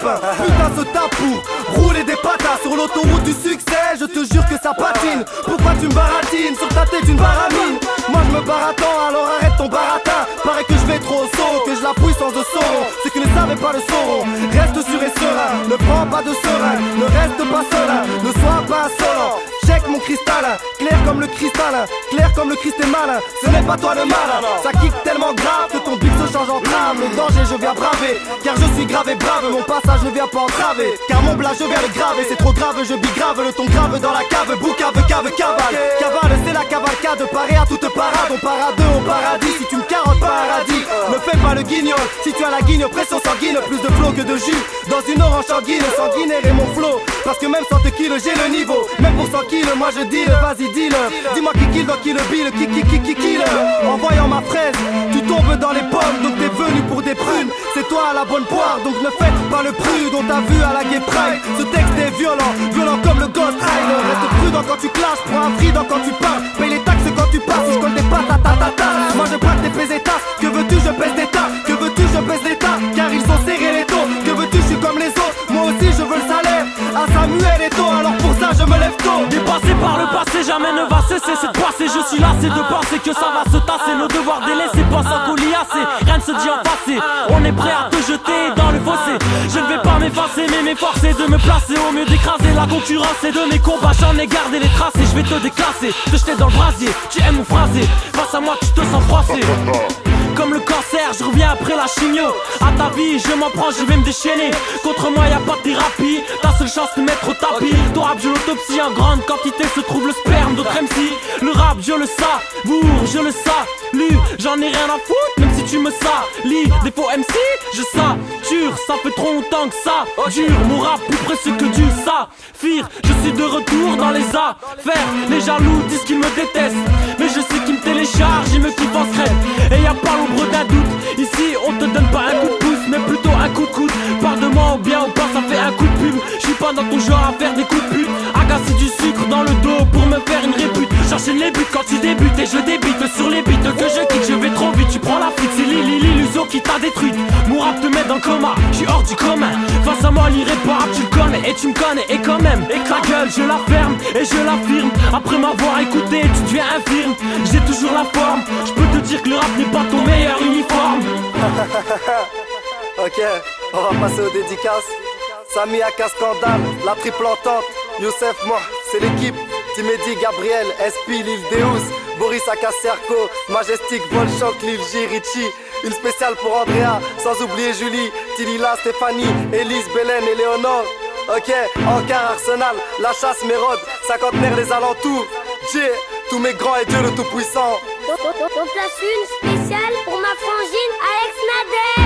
lapin. Putain ce tape pour rouler des patas sur l'autoroute du succès, je te jure que ça patine. Pourquoi tu me baratines sur ta tête une baramine? Moi je me barattends, alors arrête ton baratin. Paraît que je vais trop au saut, que je la fouille sans de sauron. Ceux qui ne savaient pas le sauront. Reste sûr et serein, ne prends pas de seringue, ne reste pas seul, ne sois pas insolent. Check mon cristal, clair comme le cristal, clair comme le Christ est malin. Ce n'est pas toi le mal, ça kick tellement grave que ton beat se change en trame. Le danger je viens braver, car je suis grave et brave. Mon passage ne vient pas entraver, car mon blague je viens le graver. C'est trop grave, je bigrave, le ton grave dans la cave. Boucave, cave, cavale. Cavale, c'est la cavalcade, paré à toute parade. On part à deux au paradis, si tu me carottes paradis. Ne fais pas le guignol, si tu as la guigne, pression sanguine. Plus de flow que de jus, dans une orange sanguine. Sanguinaire est mon flow, parce que même sans te kill, j'ai le niveau. Même pour 100 kills, moi je deal, vas-y deal. Dis-moi qui kill, dans qui le bill, qui kill. En voyant ma fraise, tu tombes dans les pommes. Donc t'es venu pour des prunes, c'est toi la bonne poire. Donc ne faites pas le prude, on t'a vu à la gay pride. Ce texte est violent, violent comme le Ghost Rider. Reste prudent quand tu clashes, prends un freedom quand tu parles. Paye les taxes quand tu passes, si je colle des pattes à ta. Moi je braque des pésétas, que veux-tu je pèse des tas. Que veux-tu je pèse des tas, car ils sont serrés les taux. Que veux-tu je suis comme les autres, moi aussi je veux le salaire. À Samuel et tôt, alors pour ça je me lève tôt. Dépassé par le passé, jamais ne va cesser cette passé. Je suis lassé de penser que ça va se tasser. Nos devoirs délaissés, pense à coliasser. Rien ne se dit en passé, on est prêt à te jeter dans le fossé. Je ne vais pas m'effacer, mais m'efforcer de me placer. Au mieux d'écraser la concurrence et de mes combats, j'en ai gardé les traces. Et je vais te déclasser, te jeter dans le brasier. Tu aimes mon phrasé, face à moi tu te sens froissé. Comme le cancer, je reviens après la chimio. À ta vie, je m'en prends, je vais me déchaîner. Contre moi, y'a pas de thérapie. Ta seule chance de mettre au tapis. Ton rap, je l'autopsie en grande quantité. Se trouve le sperme d'autres MC. Le rap, je le savoure, je le salue. J'en ai rien à foutre, même si tu me salis. Des faux MC, je sature. Ça fait trop longtemps que ça dure. Mon rap plus précieux que du saphir. Je suis de retour dans les affaires. Les jaloux disent qu'ils me détestent, mais je sais qu'ils me téléchargent, ils me kiffent en secret. Et y'a pas l'ombre d'un doute. Ici on te donne pas un coup de pouce, mais plutôt un coup de coude. Parle de moi ou bien ou pas, ça fait un coup de pub. J'suis pas dans ton genre à faire des coups de pute. Agacer du sucre dans le dos pour me faire une répute. J'enchaîne les buts quand tu débutes et je débite sur les beats que je kick. Je vais trop vite, tu prends la fuite, c'est l'illusion qui t'a détruite. Mon rap te met dans le coma, j'suis hors du commun. Face à moi l'irréparable, tu le connais et tu me connais. Et quand même, et ta gueule je la ferme et je l'affirme. Après m'avoir écouté, tu deviens infirme. J'ai toujours la forme, je peux te dire que le rap n'est pas ton meilleur uniforme. Ok, on va passer aux dédicaces. Samy Aka Scandale, la triple entente. Youssef, moi, c'est l'équipe. Timedi, Gabriel, SP, Lil Deus, Boris Akaserko, Majestic, Volchok, Lil J, Richie. Une spéciale pour Andrea, sans oublier Julie, Tilila, Stéphanie, Elise, Belen et Léonore. Ok, Ankar, Arsenal, La Chasse, Mérode, cinquantenaire les alentours. J, tous mes grands et Dieu le Tout-Puissant. On place une spéciale pour ma frangine Alex Nader.